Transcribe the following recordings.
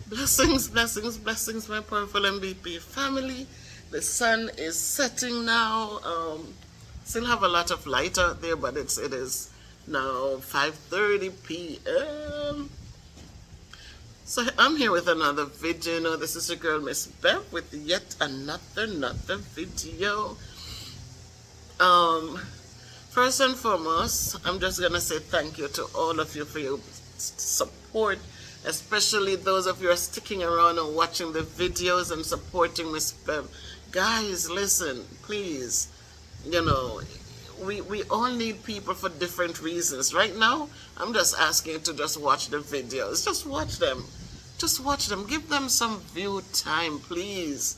Blessings, blessings, blessings, my powerful MVP family. The sun is setting now. Still have a lot of light out there, but it is now 5:30 p.m. So I'm here with another video. You know, this is your girl Miss Bev with yet another video. First and foremost, I'm just gonna say thank you to all of you for your support, especially those of you who are sticking around and watching the videos and supporting Miss Bev. Guys, listen, please. You know, we all need people for different reasons. Right now, I'm just asking you to just watch the videos. Just watch them. Just watch them. Give them some view time, please.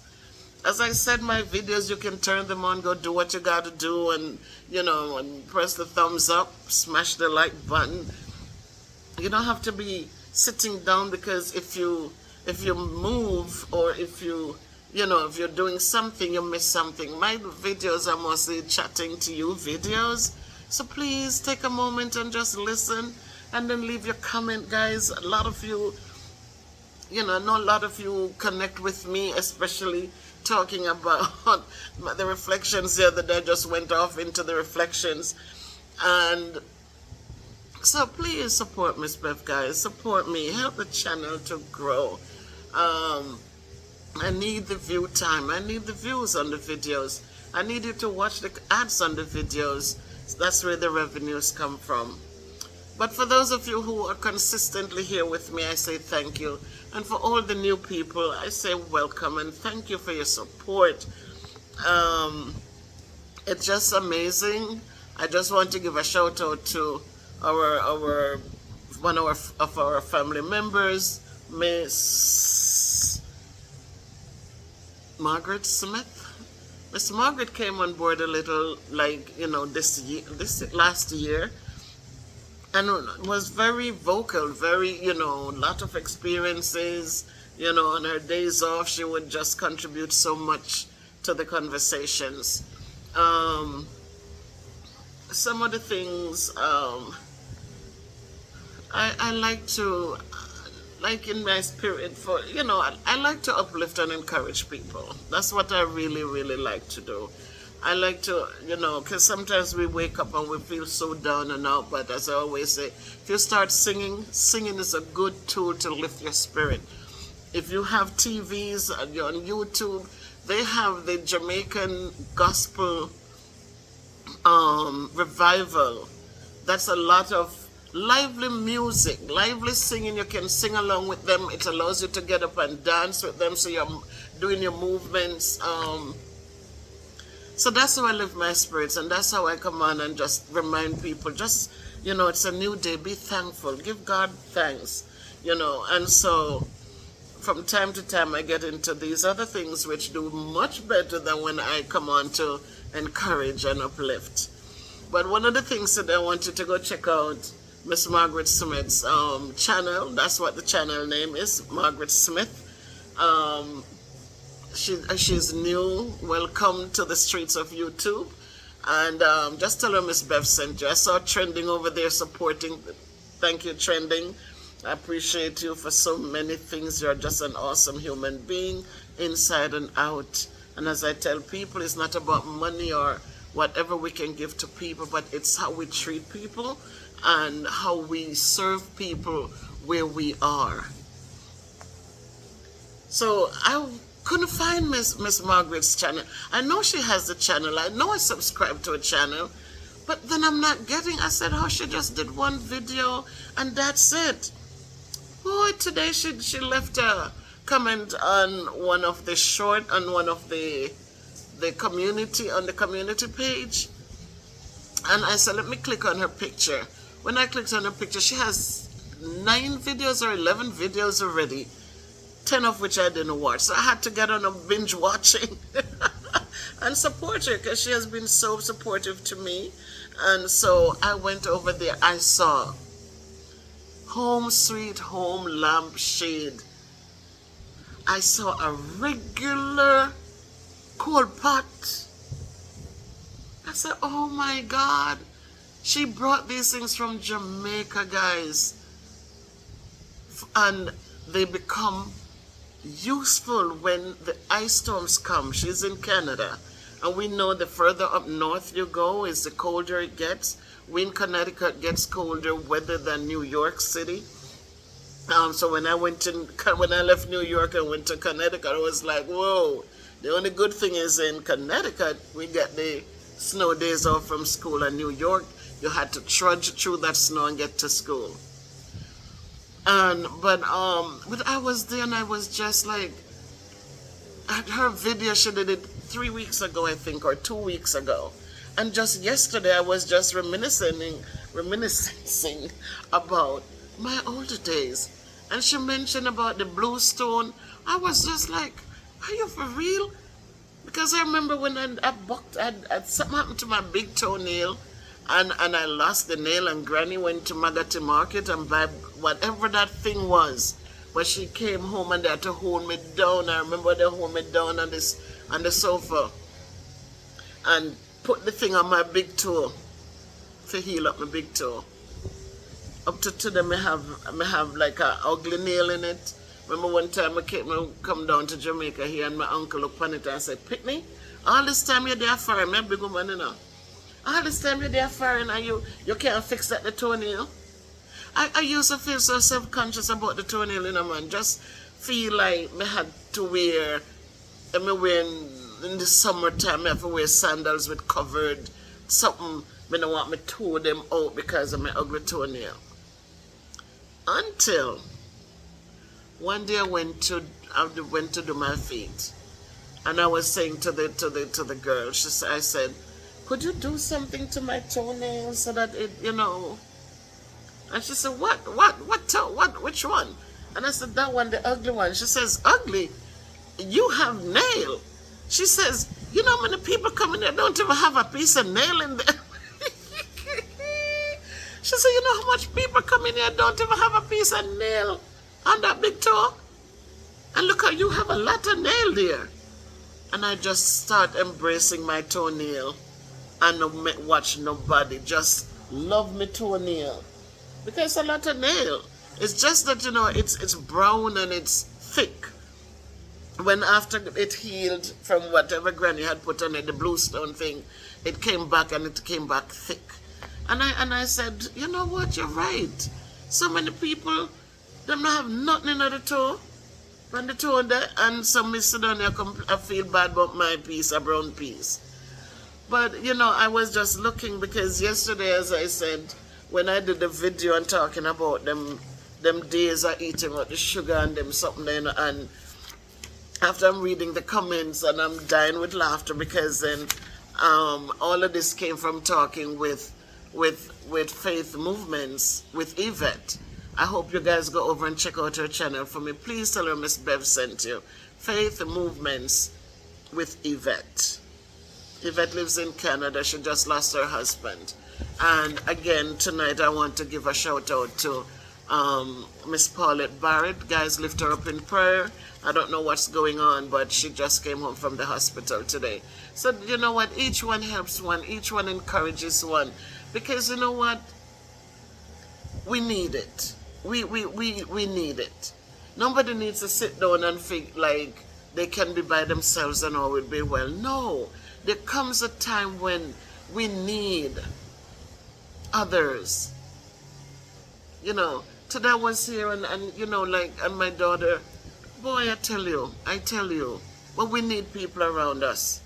As I said, my videos, you can turn them on, go do what you got to do, and, you know, and press the thumbs up, smash the like button. You don't have to be sitting down, because if you move, or if you're doing something, you miss something. My videos are mostly chatting to you videos. So please take a moment and just listen, and then leave your comment, guys. A lot of you, I know a lot of you connect with me, especially talking about the reflections the other day. I just went off into the reflections. And so please support Miss Bev, guys. Support me. Help the channel to grow. I need the view time. I need the views on the videos. I need you to watch the ads on the videos. That's where the revenues come from. But for those of you who are consistently here with me, I say thank you. And for all the new people, I say welcome and thank you for your support. It's just amazing. I just want to give a shout out to one of our family members, Miss Margaret Smith. Miss Margaret came on board a little, this last year, and was very vocal, very, lot of experiences, on her days off, she would just contribute so much to the conversations. Some of the things, I like to, in my spirit, I like to uplift and encourage people. That's what I really, really like to do. I like to, because sometimes we wake up and we feel so down and out, but as I always say, if you start singing is a good tool to lift your spirit. If you have TVs and you're on YouTube, they have the Jamaican Gospel Revival. That's a lot of lively music, lively singing. You can sing along with them. It allows you to get up and dance with them, so you're doing your movements. So that's how I live my spirits, and that's how I come on and just remind people, just, it's a new day, be thankful, give God thanks, and so from time to time I get into these other things which do much better than when I come on to encourage and uplift. But one of the things that I want you to go check out, Miss Margaret Smith's channel. That's what the channel name is, Margaret Smith. She's new. Welcome to the streets of YouTube. And just tell her Miss Bev sent you. I saw Trending over there supporting. Thank you, Trending. I appreciate you for so many things. You're just an awesome human being, inside and out. And as I tell people, it's not about money or whatever we can give to people, but it's how we treat people and how we serve people where we are. So I couldn't find Miss Margaret's channel. I know she has a channel. I know I subscribe to a channel, but then I'm not getting. I said, oh, she just did one video and that's it. Boy, today she left a comment on one of the short, on one of the community, on the community page, and I said, let me click on her picture. When I clicked on her picture, she has 9 videos or 11 videos already, 10 of which I didn't watch. So I had to get on a binge watching and support her, because she has been so supportive to me. And so I went over there. I saw Home Sweet Home Lampshade. I saw a regular cold pot. I said, oh my God. She brought these things from Jamaica, guys. And they become useful when the ice storms come. She's in Canada, and we know the further up north you go is the colder it gets. We in Connecticut gets colder weather than New York City. So when I left New York and went to Connecticut, I was like, whoa. The only good thing is in Connecticut we get the snow days off from school. In New York, you had to trudge through that snow and get to school. But I was there and I was just like, her video, she did it 3 weeks ago, I think, or 2 weeks ago. And just yesterday I was just reminiscing about my older days. And she mentioned about the blue stone. I was just like, are you for real? Because I remember when something happened to my big toenail, and I lost the nail, and Granny went to Magati Market and buy whatever that thing was. But she came home and they had to hold me down. I remember they hold me down on the sofa and put the thing on my big toe to heal up my big toe. Up to today, I have like a ugly nail in it. Remember one time I come down to Jamaica here and my uncle looked on it and said, Pitney, all this time you're there for me, big woman, you know. All this time you're there for and you can't fix that the toenail. I used to feel so self-conscious about the toenail, you know, man. Just feel like I had to wear, in the summertime, I have to wear sandals with covered something. I don't want me to toe them out because of my ugly toenail. Until one day I went to do my feet, and I was saying to the girl, I said, could you do something to my toenail so that it, you know? And she said, which one? And I said, that one, the ugly one. She says, ugly? You have nail. She says, you know how many people come in there don't even have a piece of nail in there? She said, you know how much people come in here don't even have a piece of nail on that big toe? And look how you have a lot of nail there. And I just start embracing my toenail and not watch nobody. Just love my toenail. Because a lot of nail. It's just that, you know, it's brown and it's thick. When after it healed from whatever Granny had put on it, the blue stone thing, it came back and it came back thick. And I said, you know what, you're right. So many people, they don't have nothing in the toe, on the toe there, and some sit down there, I feel bad about my piece, a brown piece. But, you know, I was just looking because yesterday, as I said, when I did the video and talking about them days of eating with the sugar and them something, you know, and after I'm reading the comments and I'm dying with laughter because then all of this came from talking with Faith Movements with Yvette. I hope you guys go over and check out her channel for me. Please tell her Miss Bev sent you. Faith Movements with Yvette. Yvette lives in Canada. She just lost her husband. And again, tonight I want to give a shout out to Miss Paulette Barrett. Guys, lift her up in prayer. I don't know what's going on, but she just came home from the hospital today. So, you know what? Each one helps one. Each one encourages one. Because, you know what? We need it. We need it. Nobody needs to sit down and think like they can be by themselves and all will be well. No. There comes a time when we need others. You know, today I was here and you know, like, and my daughter, boy, I tell you, but we need people around us.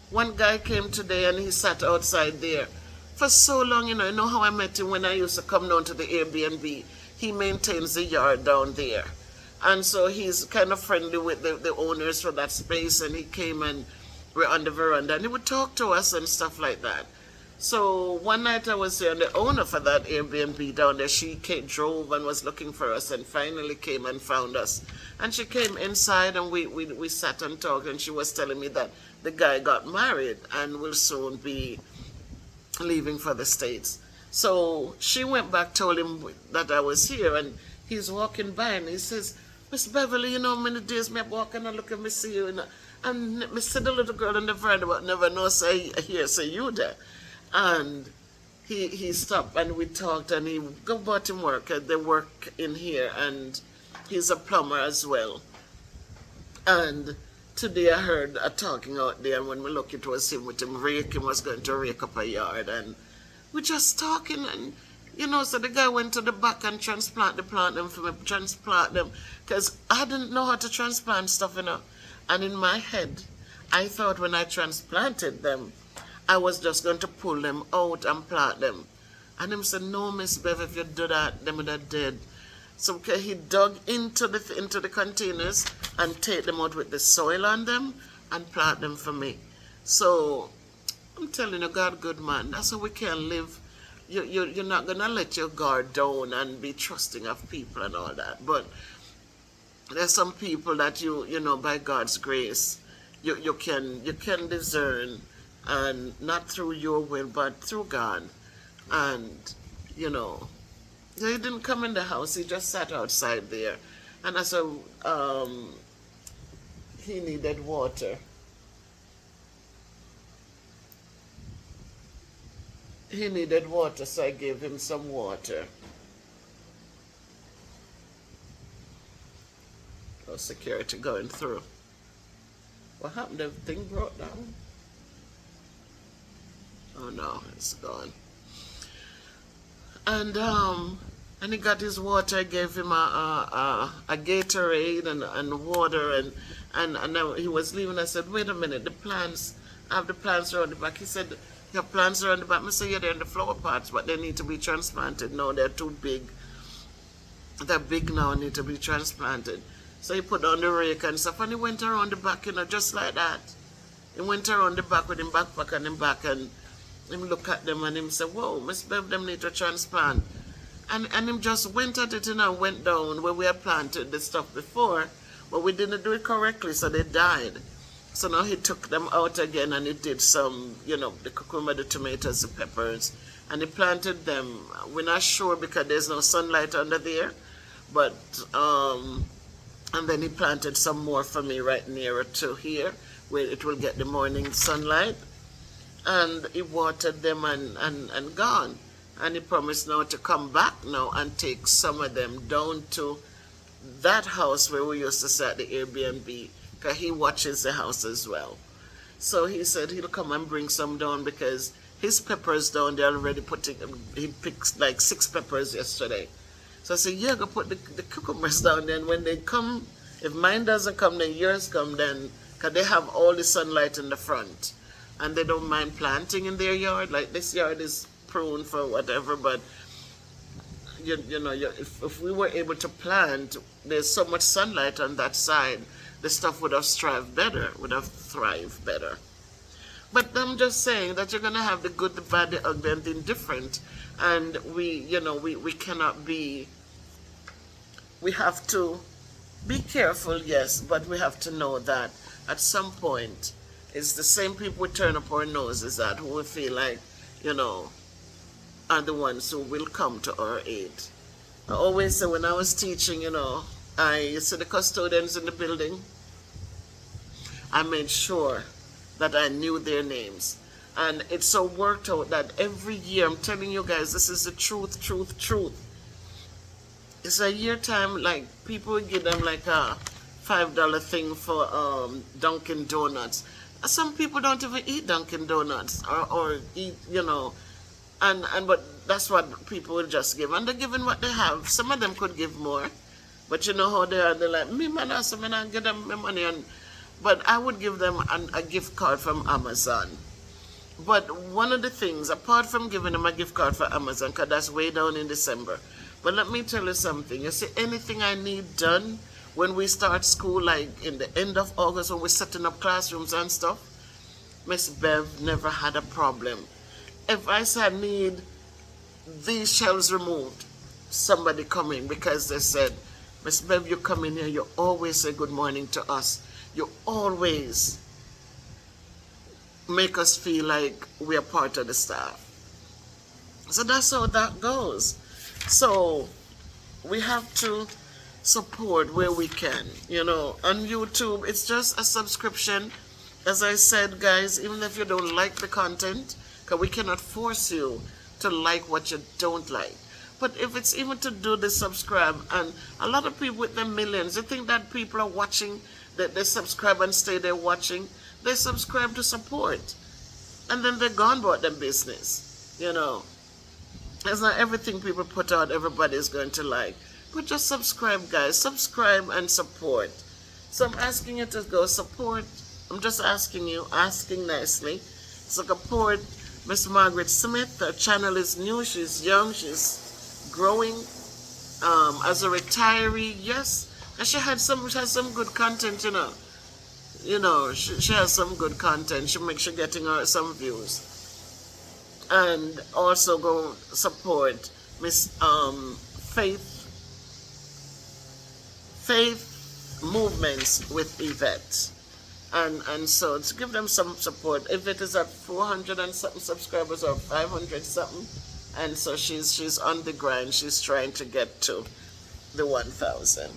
One guy came today and he sat outside there for so long, you know how I met him when I used to come down to the Airbnb. He maintains the yard down there. And so he's kind of friendly with the owners for that space, and he came and we're on the veranda and he would talk to us and stuff like that. So one night I was there and the owner for that Airbnb down there, she drove and was looking for us and finally came and found us. And she came inside and we sat and talked, and she was telling me that the guy got married and will soon be leaving for the States. So she went back, told him that I was here, and he's walking by and he says, Miss Beverly, you know how many days me walk and I look and me see you, and me see the little girl in the veranda but never know say you there. And he stopped and we talked, and he go about him work. They work in here and he's a plumber as well. And today I heard a talking out there, and when we look, it was him with him raking, was going to rake up a yard, and we're just talking, and so the guy went to the back and transplant the plant them for me, transplant them, because I didn't know how to transplant stuff, and in my head, I thought when I transplanted them, I was just going to pull them out and plant them. And him said, no, Miss Bev, if you do that, them would have dead. So okay, he dug into the containers and take them out with the soil on them and plant them for me. So I'm telling you, God good, man. That's how we can live. You're not gonna let your guard down and be trusting of people and all that. But there's some people that by God's grace, you can discern, and not through your will but through God. And he didn't come in the house, he just sat outside there. And I said he needed water. He needed water, so I gave him some water. Oh, security going through. What happened? The thing broke down? Oh no, it's gone. And he got his water. I gave him a Gatorade and water, and now he was leaving. I said, wait a minute, the plants, I have the plants around the back. He said, you have plants around the back? I said, yeah, they're in the flower pots, but they need to be transplanted. No, they're too big. They're big now, need to be transplanted. So he put on the rake and stuff, and he went around the back, just like that. He went around the back with him backpack on him back, and him look at them and him say, whoa, Miss Bev, them need to transplant. And him just went at it and went down where we had planted the stuff before, but we didn't do it correctly, so they died. So now he took them out again, and he did some, the cucumber, the tomatoes, the peppers, and he planted them. We're not sure because there's no sunlight under there, but, and then he planted some more for me right nearer to here, where it will get the morning sunlight. And he watered them and gone. And he promised now to come back now and take some of them down to that house where we used to stay at the Airbnb, because he watches the house as well. So he said he'll come and bring some down, because his peppers down there already he picked like 6 peppers yesterday. So I said, yeah, go put the cucumbers down there, and when they come, if mine doesn't come, then yours come then, because they have all the sunlight in the front. And they don't mind planting in their yard. Like this yard is pruned for whatever, but if we were able to plant, there's so much sunlight on that side, the stuff would have thrived better, But I'm just saying that you're gonna have the good, the bad, the ugly, and the indifferent, and we cannot be. We have to be careful, yes, but we have to know that at some point, it's the same people we turn up our noses at who we feel like, are the ones who will come to our aid. I always say when I was teaching, I see the custodians in the building, I made sure that I knew their names. And it so worked out that every year, I'm telling you guys, this is the truth. It's a year time, like people would give them like a $5 thing for Dunkin' Donuts. Some people don't even eat Dunkin' Donuts or eat, but that's what people will just give. And they're giving what they have. Some of them could give more, but you know how they are. They're like, me man, so I not give them my money. But I would give them a gift card from Amazon. But one of the things, apart from giving them a gift card for Amazon, because that's way down in December, but let me tell you something. You see, anything I need done, when we start school, like in the end of August, when we're setting up classrooms and stuff, Miss Bev never had a problem. If I said I need these shelves removed, somebody come in, because they said, Miss Bev, you come in here, you always say good morning to us. You always make us feel like we are part of the staff. So that's how that goes. So we have to support where we can, on YouTube. It's just a subscription. As I said, guys, even if you don't like the content, because we cannot force you to like what you don't like. But if it's even to do the subscribe, and a lot of people with their millions, they think that people are watching They subscribe and stay there watching. They subscribe to support. And then they're gone about their business. You know. It's not everything people put out everybody is going to like. But just subscribe, guys. Subscribe and support. So I'm asking you to go support. I'm just asking you, asking nicely. Support Miss Margaret Smith. Her channel is new. She's young. She's growing. As a retiree, yes. And she has some good content, you know. You know, she has some good content. She makes sure getting her some views. And also go support Miss Faith Movements with Yvette. And so to give them some support. Yvette is at 400 and something subscribers or 500 something. And so she's on the grind. She's trying to get to the 1,000.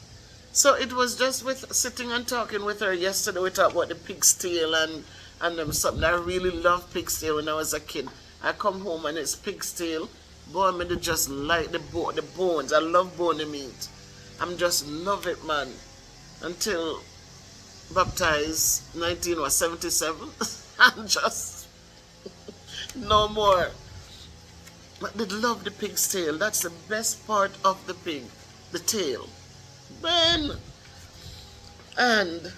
So it was just with sitting and talking with her yesterday. We talked about the pig's tail and something. I really loved pig's tail when I was a kid. I come home and it's pig's tail. Boy, I just like the bones. I love bony meat. I'm just love it, man. Until baptized 1977. I'm just no more. But they love the pig's tail. That's the best part of the pig. The tail. Man. And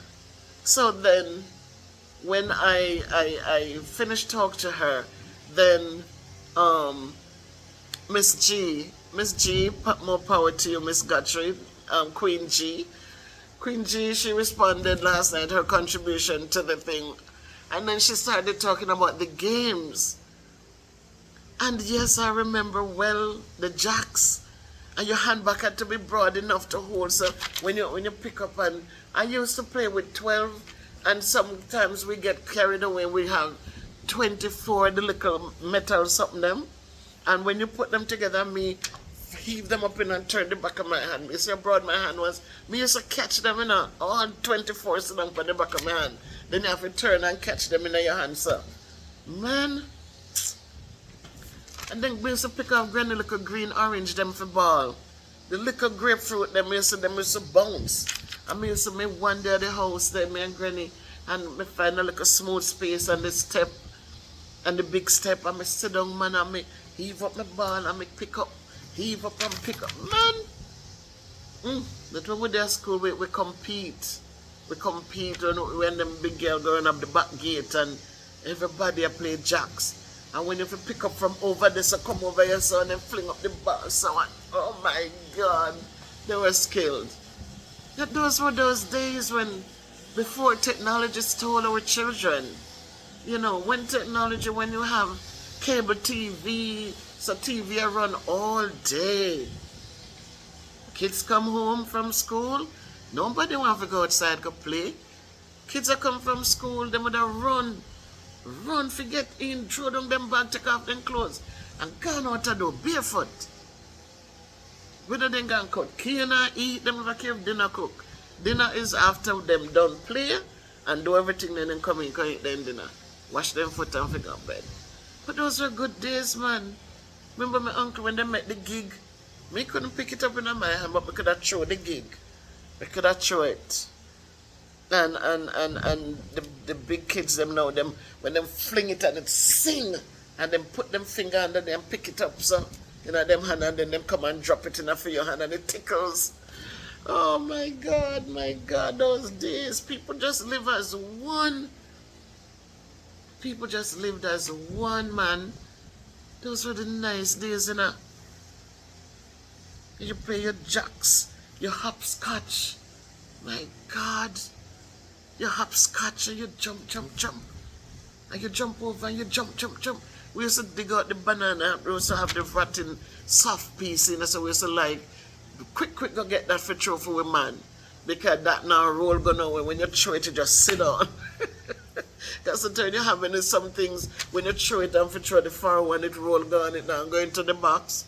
so then when I finished talking to her, then Miss G, more power to you, Miss Guthrie, Queen G, she responded last night, her contribution to the thing. And then she started talking about the games. And yes, I remember well the jacks. And your handbag had to be broad enough to hold. So when you pick up, and I used to play with 12, and sometimes we get carried away. We have 24, the little metal something them. And when you put them together, me heave them up in and turn the back of my hand. You see how broad my hand was? Me used to catch them in all 24 sit down on the back of my hand. Then you have to turn and catch them in your hand, sir. Man. And then we used to pick off granny little green orange them for ball. The little grapefruit them used to bounce. And me used to make one day at the house then, me and granny, and me find a little smooth space and the step and the big step, and me sit down, man, and me heave up my ball and me pick up, heave up and pick up. Man! That when we there at school, we compete. We compete when them big girl going up the back gate and everybody play jacks. And when you pick up from over there, so come over here, so and then fling up the ball, so on. Oh my God, they were skilled. Yet those were those days when, before technology stole our children. You know, when you have cable TV, so TV run all day. Kids come home from school, nobody want to go outside to play. Kids that come from school, they would have run, forget in, throw down them bag, take off them clothes, and gone out to do barefoot. Whether they can cut cane or eat, them never care if dinner cook. Dinner is after them done play and do everything, then come in, eat them dinner. Wash them foot and figure out bed. But those were good days, man. Remember my uncle when they met the gig? Me couldn't pick it up in my hand, but we could have thrown the gig. We could have thrown it. And the big kids them now, them when them fling it and it sing and then put them finger under there and pick it up, so you know them hand, and then them come and drop it in for your hand and it tickles. Oh my God, those days. People just live as one. People just lived as one, man. Those were the nice days, you know. You play your jacks, your hopscotch. My God. You hopscotch and you jump. And you jump over and you jump. We used to dig out the banana. We used to have the rotten soft piece in it. So we used to like, quick go get that for trophy with man. Because that now roll go nowhere. When you throw it, you just sit down. That's the turn you have in some things. When you throw it and throw the far one, it roll down it now, go into the box.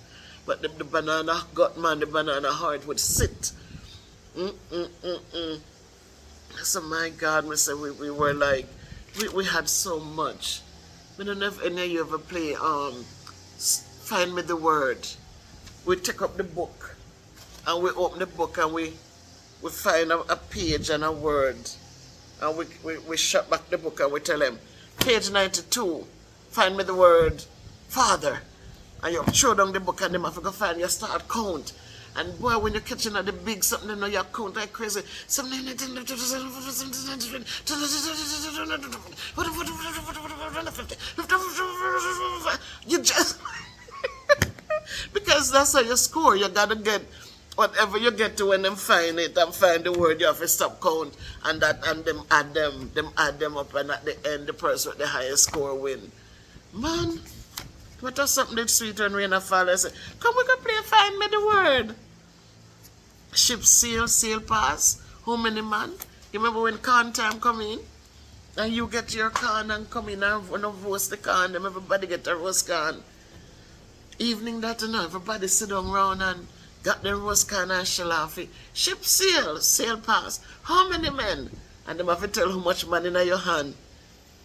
But the banana gut man, the banana heart would sit. So my God, we said we were like, we had so much. We don't know if any of you ever play Find Me the Word. We take up the book and we open the book and we we find a page and a word, and we shut back the book and we tell them, page 92, find me the word father. And you throw down the book and them have to go find you start count. And boy, when you're catching at the big something, you know you count like crazy. You just because that's how you score. You gotta get whatever you get to when them find it and find the word, you have to stop count and that and them add them up, and at the end the person with the highest score win. Man, what is something that's sweet when rain fall? I say, come we can play find me the word. Ship sail pass. How many man? You remember when corn time come in? And you get your corn and come in and roast the corn, and everybody get a roast corn. Evening that and everybody sit down round and got the roast corn and shell off it. Ship sail pass. How many men? And them have to tell how much money in your hand.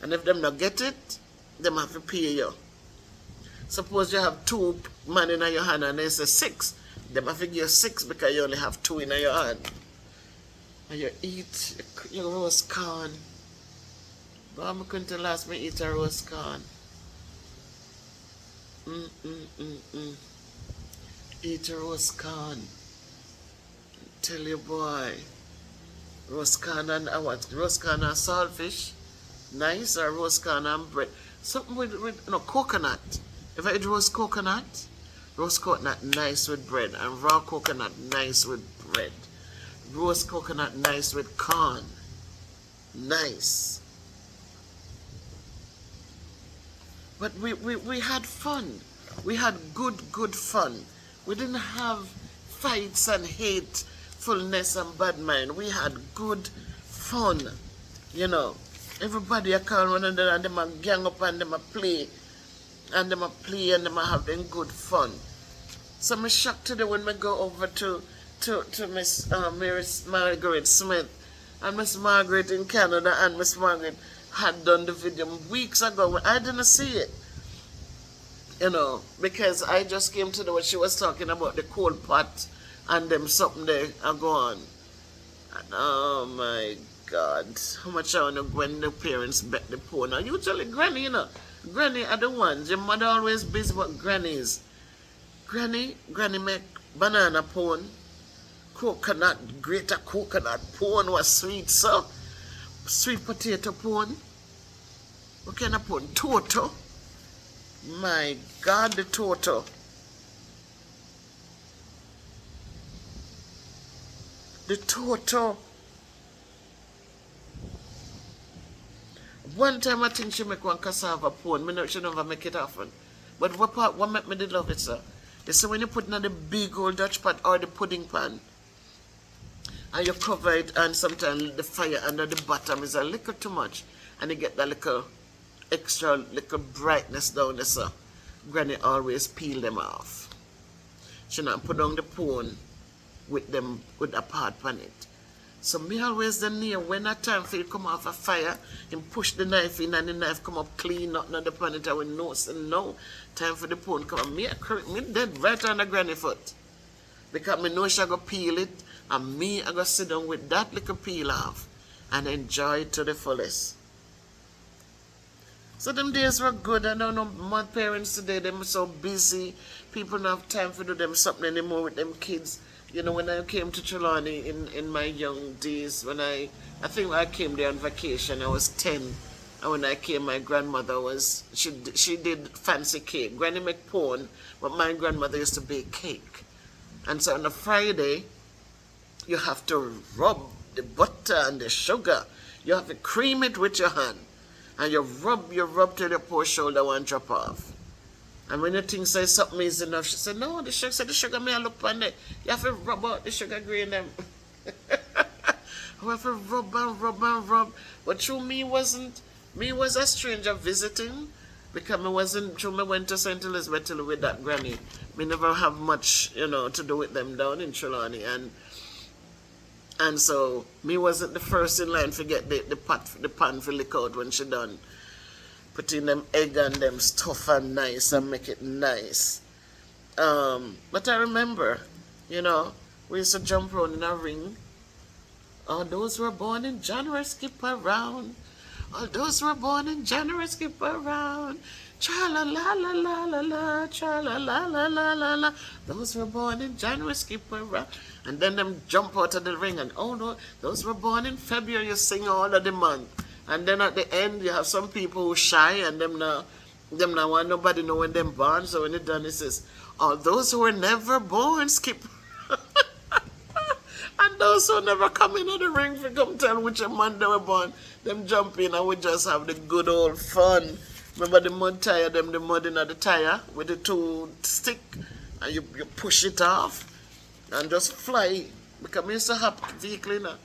And if them not get it, them have to pay you. Suppose you have 2 man in your hand and they say 6. Them have to give you 6 because you only have 2 in your hand. And you eat your roast corn. But I'm going to last me eat a roast corn. Eat a roast corn. Tell you boy. Roast corn and what? Roast corn and saltfish. Nice, or roast corn and bread. Something with coconut. If I eat roast coconut nice with bread, and raw coconut nice with bread. Roast coconut nice with corn. Nice. But we had fun. We had good fun. We didn't have fights and hatefulness and bad mind. We had good fun. You know. Everybody a call one another and them a gang up and them a play. And them a play and them a having good fun. So I'm shocked today when I go over to Miss Margaret Smith. And Miss Margaret in Canada, and Miss Margaret had done the video weeks ago when I didn't see it. You know, because I just came to know what she was talking about, the cold pot and them something there and go on. And oh my God, how much I want to when the parents bet the poor. Now usually granny, you know, granny are the ones. Your mother always busy what grannies. Granny make banana pone, coconut, greater coconut pone was sweet, so sweet potato pone. What kind of pone? Toto. My God, the toto. The toto. One time I think she make one cassava pone. She never make it often. But what make me did love it, sir? You see when you put it in the big old Dutch pot or the pudding pan, and you cover it, and sometimes the fire under the bottom is a little too much, and you get that little extra little brightness down there, sir. Granny always peel them off. She not put on the pone with a pot on it. So me always the near when that time for you come off a fire and push the knife in and the knife come up clean, nothing on the pan it. I will know, so no time for the pone come. Me dead right on the granny foot. Because me know she go peel it, and me I go sit down with that little peel off and enjoy it to the fullest. So them days were good. I don't know my parents today, them so busy. People don't have time to do them something anymore with them kids. You know, when I came to Trelawney in my young days, when I think I came there on vacation, I was 10. And when I came, my grandmother she did fancy cake. Granny make pone, but my grandmother used to bake cake. And so on a Friday, you have to rub the butter and the sugar. You have to cream it with your hand. And you rub till your poor shoulder won't drop off. And when you think say something is enough, she said, no, the sugar may look on it. You have to rub out the sugar grain them. I have to rub and rub. But through me was a stranger visiting, because me went to St. Elizabeth till with that granny. Me never have much, to do with them down in Trelawney. And so me wasn't the first in line to get the pan for lick out when she done. Put in them egg and them stuff and nice and make it nice. But I remember, we used to jump around in a ring All those who were born in January skip around. All those who were born in January skip around. Cha la la la la la la, cha la la la la la la. Those who were born in January skip around. And then them jump out of the ring and oh no, those who were born in February, you sing all of the month. And then at the end you have some people who shy and them now want nobody know when them born. So when it done it says, all those who were never born skip. And those who never come into the ring for come tell which month they were born, them jump in and we just have the good old fun. Remember the mud tire, the mud in the tire with the two stick and you push it off and just fly. Because I used to have vehicle, you know.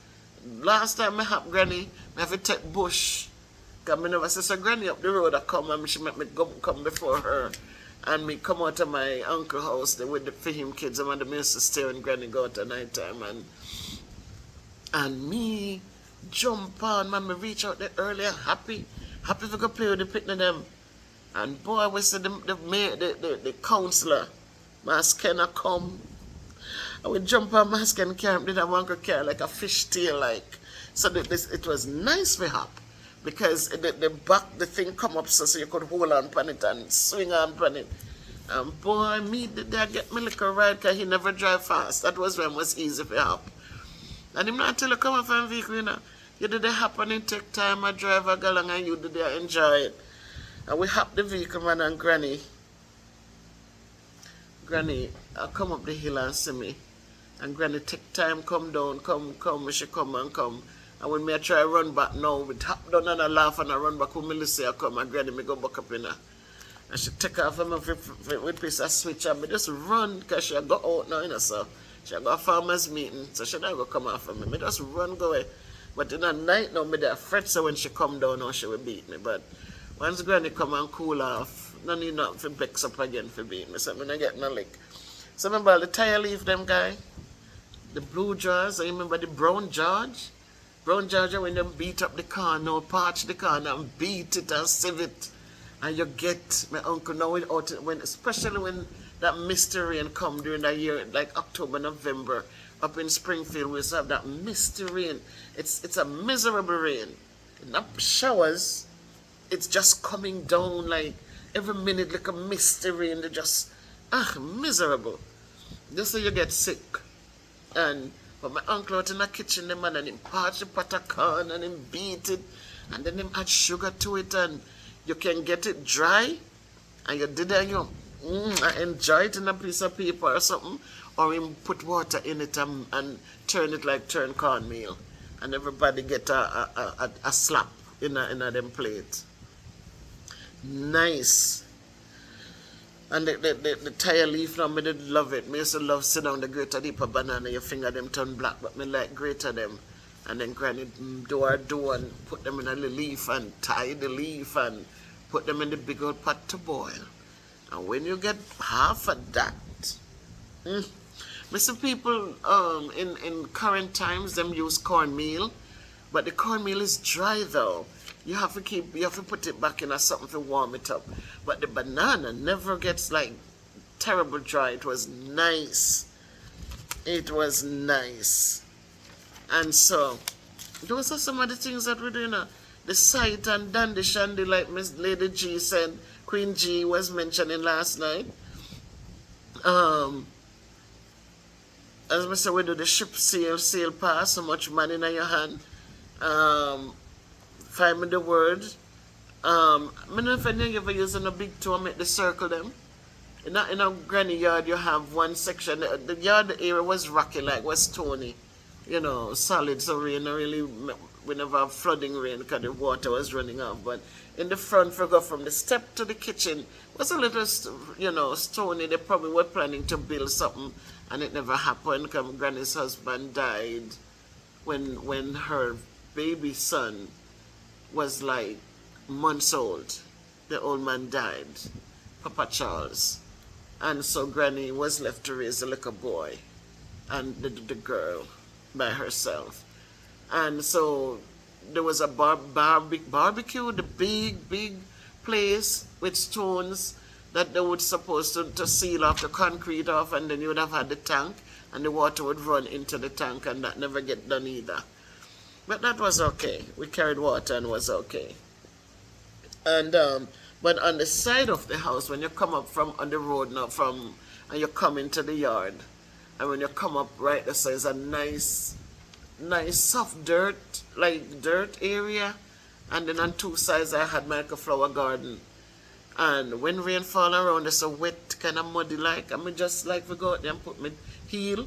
Last time I have granny, I have to take bush. Because I never see so granny up the road I come and she make me come before her. And me come out of my uncle's house with the for him kids and the used to stay when granny go out at night time and me jump on, man, me reach out there early and happy to go play with the picnic them. And boy, we see the counselor, Maskenna come. I would jump on Maskenna carry, did I want to carry like a fish tail like. So it was nice for hop. Because the back, the thing come up so you could hold on on it and swing on it. And boy, me did I get me like a ride because he never drive fast. That was when it was easy for hop. And him not tell you come off from vehicle, you know. You did it happen and take time, I drive a along and you did it enjoy it. And we hop the vehicle, man, and Granny, I come up the hill and see me. And Granny take time, come down, come, she come and come. And when me I try run back now, we hop down and I laugh and I run back when me say I come and Granny me go back up in her. And she take off of me with piece of switch and me just run because she got out now, you know, so. She got a farmer's meeting, so she not go come off of me. Me just run go away. But in the night now, me there fret so when she come down now she will beat me. But once Granny come and cool off, no need not to vex up again for beat me. So I'm not getting a lick. So remember the tire leaf them guy? The blue jaws, I remember the brown George? Brown George when them beat up the car now, parch the car now and beat it and sieve it. And you get my uncle now when especially when that misty rain come during that year, like October, November, up in Springfield, we used to have that misty rain. It's a miserable rain. Not showers, it's just coming down like every minute like a misty rain. They just, miserable. Just so you get sick. But my uncle out in the kitchen, the man, and him parch the pot of corn and him beat it, and then him add sugar to it, and you can get it dry, and you did it and you I enjoy it in a piece of paper or something, or him put water in it and turn it like turn cornmeal, and everybody get a slap in a them plate. Nice. And the tire leaf now, me did love it. Me used to love sit down the greater deeper banana, your finger them turn black, but me like greater them. And then Granny do and put them in a leaf and tie the leaf and put them in the big old pot to boil. And when you get half of that, Mr. People in current times them use cornmeal, but the cornmeal is dry though. You have to put it back in a something to warm it up. But the banana never gets like terrible dry. It was nice. It was nice. And so those are some of the things that we're doing. The sight and dandy shandy, like Miss Lady G said, Queen G was mentioning last night. As I said, we do the ship sail pass, so much money in your hand. Find me the word. I don't know if any of you using a big tool make the circle them. In a granny yard you have one section. The yard area was rocky, like was stony. You know, solid, so rain really, we never have flooding rain because the water was running off. But in the front, for go from the step to the kitchen, was a little, stony. They probably were planning to build something, and it never happened because Granny's husband died when her baby son was like months old. The old man died, Papa Charles. And so Granny was left to raise a little boy and the girl by herself. And so there was a barbecue, the big place with stones that they would supposed to seal off the concrete off, and then you would have had the tank and the water would run into the tank, and that never get done either. But that was okay. We carried water and was okay. And but on the side of the house, when you come up from on the road now from and you come into the yard, and when you come up right there, so it's a nice soft dirt, like dirt area, and then on two sides I had my like a flower garden. And when rain fall around, it's a wet, kind of muddy like. I mean, just like we go out there and put my heel,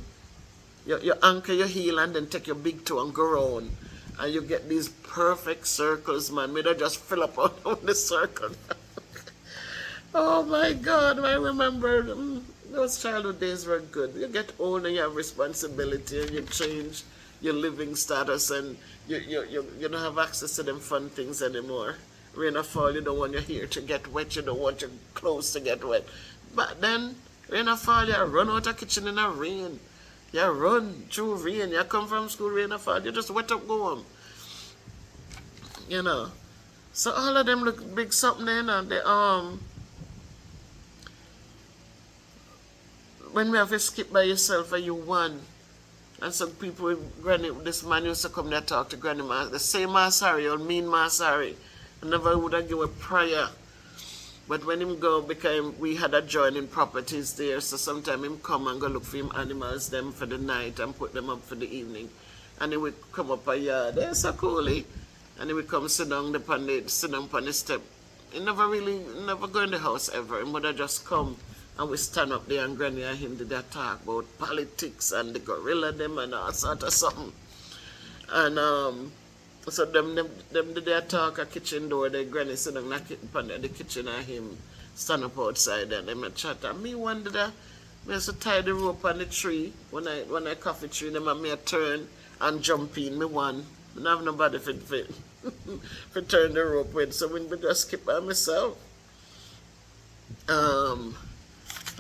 you anchor your heel and then take your big toe and go around. And you get these perfect circles, man. May they just fill up on the circle. Oh my God, I remember those childhood days were good. You get older, you have responsibility, and you change your living status, and you don't have access to them fun things anymore. Rain or fall, you don't want your hair to get wet, you don't want your clothes to get wet. But then, rain or fall, you run out of the kitchen in a rain. You run through rain, you come from school, rain or fall, you just wet up, go home. You know. So all of them look big something then, and they, when we have to skip by yourself and you won. And some people, Granny, this man used to come there talk to Granny, the same Masari, or mean Masari. I never would have give a prayer. But when him go, because we had adjoining properties there, so sometimes him come and go look for him animals, them for the night and put them up for the evening. And he would come up a yard, they're so coolly. And he would come sit down upon the step. He never go in the house ever. He would have just come and we stand up there and Granny and him did that talk about politics and the gorilla them and all sort of something. And so them did their talk at kitchen door, the Granny sit down in the kitchen and him stand up outside and them a chat. And me wonder that I used to tie the rope on the tree when I coffee tree, them and me a turn and jump in, me one. I don't have nobody for turn the rope with, so we just skip by myself.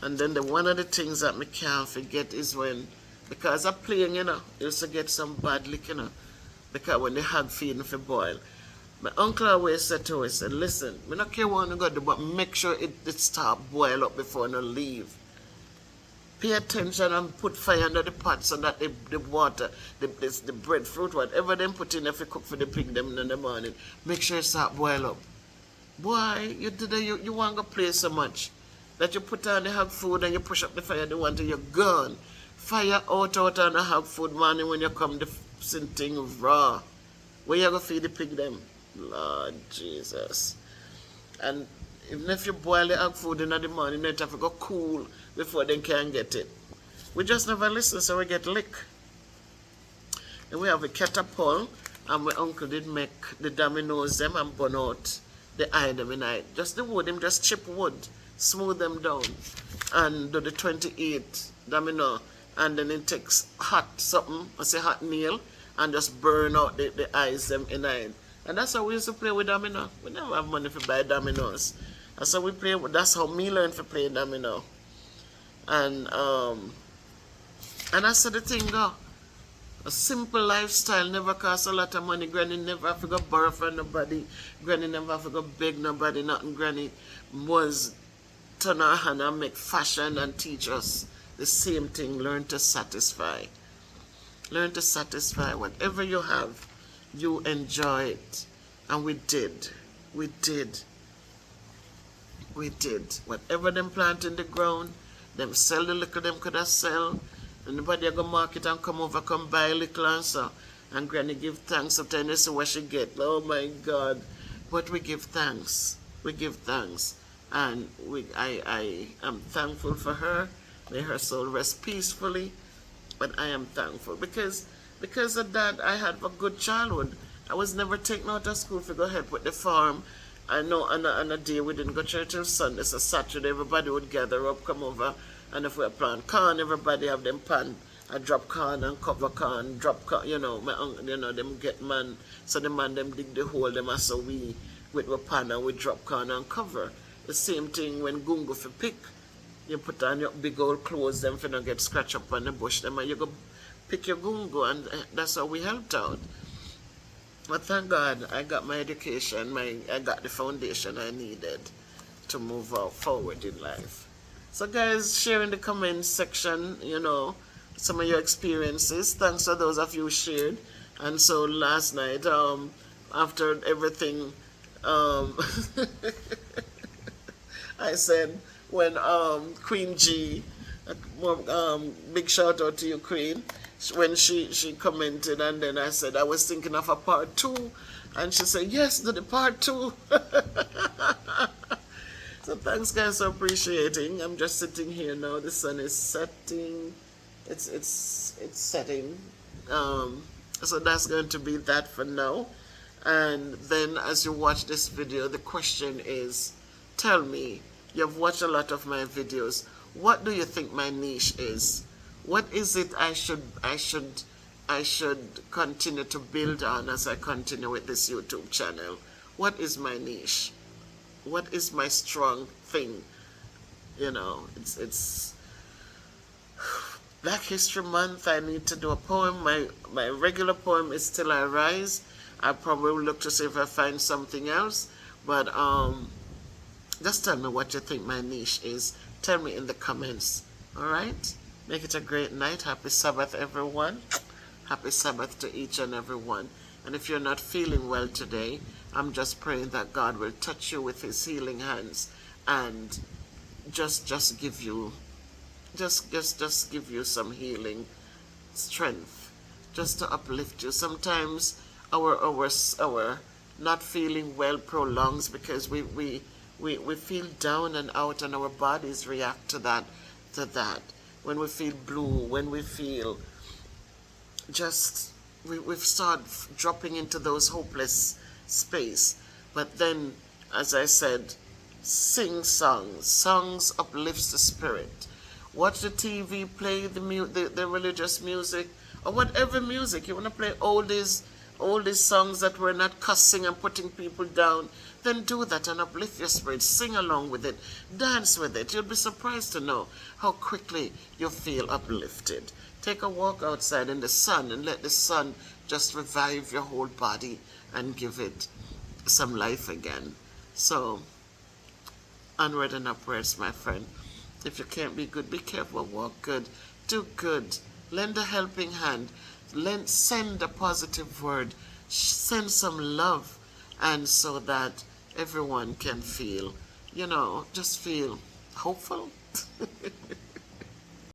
And then one of the things that me can't forget is when, because I'm playing, used to get some bad lick, because when the hog feeding for boil. My uncle always said to us, said, listen, I don't care what you go do, but make sure it start boil up before you leave. Pay attention and put fire under the pot so that the water, the breadfruit, whatever them put in if you cook for the pig them in the morning, make sure it start boil up. Boy, you want to play so much that you put on the hog food and you push up the fire, the one till you're gone. Fire out on the hog food morning when you come, the thing raw. Where you going to feed the pig them? Lord Jesus. And even if you boil the hog food in the morning, you have to go cool before they can get it. We just never listen, so we get lick. And we have a catapult, and my uncle did make the dominoes them and burn out the eye them in eye. Just the wood, him just chip wood, smooth them down, and do the 28 domino, and then it takes hot something, I say hot nail, and just burn out the eyes them in eye. And that's how we used to play with domino. We never have money to buy dominoes. That's how we play. That's how me learned to play domino. And I said the thing go. A simple lifestyle never costs a lot of money. Granny never have to go borrow from nobody. Granny never have to go beg nobody nothing. Granny was turn her hand and make fashion and teach us the same thing. Learn to satisfy. Learn to satisfy. Whatever you have, you enjoy it. And we did. We did. We did. Whatever them plant in the ground, them sell the liquor them could have sell. Anybody go market and come over, come buy a little and so. And Granny give thanks sometimes you see what she get. Oh my God. But we give thanks. We give thanks. And I am thankful for her. May her soul rest peacefully. But I am thankful because of that I had a good childhood. I was never taken out of school to go help with the farm. I know on a day we didn't go to church till Sunday, so Saturday everybody would gather up, come over, and if we plant corn, everybody have them pan. I drop corn and cover corn, drop corn, my uncle, them get man, so the man them dig the hole, them as so we with the pan and we drop corn and cover. The same thing when gungo for pick, you put on your big old clothes, them for not get scratched up on the bush, them and you go pick your gungo, and that's how we helped out. But thank God I got my education, I got the foundation I needed to move forward in life. So guys, share in the comment section, some of your experiences. Thanks to those of you who shared. And so last night, after everything, um, I said when Queen G, big shout out to you, Queen, when she commented, and then I said I was thinking of a part two, and she said yes, do the part two. So thanks guys for appreciating. I'm just sitting here now. The sun is setting. It's setting. So that's going to be that for now. And then as you watch this video, the question is, tell me, you've watched a lot of my videos. What do you think my niche is? What is it I should continue to build on as I continue with this YouTube channel? What is my niche? What is my strong thing? You know, it's Black History Month. I need to do a poem. My regular poem is Till I Rise. I probably will look to see if I find something else. But just tell me what you think my niche is. Tell me in the comments. Alright? Make it a great night. Happy Sabbath, everyone. Happy Sabbath to each and every one. And if you're not feeling well today, I'm just praying that God will touch you with his healing hands and just give you give you some healing strength, just to uplift you. Sometimes our not feeling well prolongs because we feel down and out, and our bodies react to that. When we feel blue, when we feel just we've started dropping into those hopeless space. But then, as I said, sing songs. Songs uplifts the spirit. Watch the TV, play the religious music, or whatever music. You want to play oldies songs that were not cussing and putting people down, then do that and uplift your spirit. Sing along with it. Dance with it. You'll be surprised to know how quickly you feel uplifted. Take a walk outside in the sun and let the sun just revive your whole body and give it some life again. So, onward and upwards, my friend. If you can't be good, be careful, walk good, do good, lend a helping hand, send a positive word, send some love, and so that everyone can feel, just feel hopeful.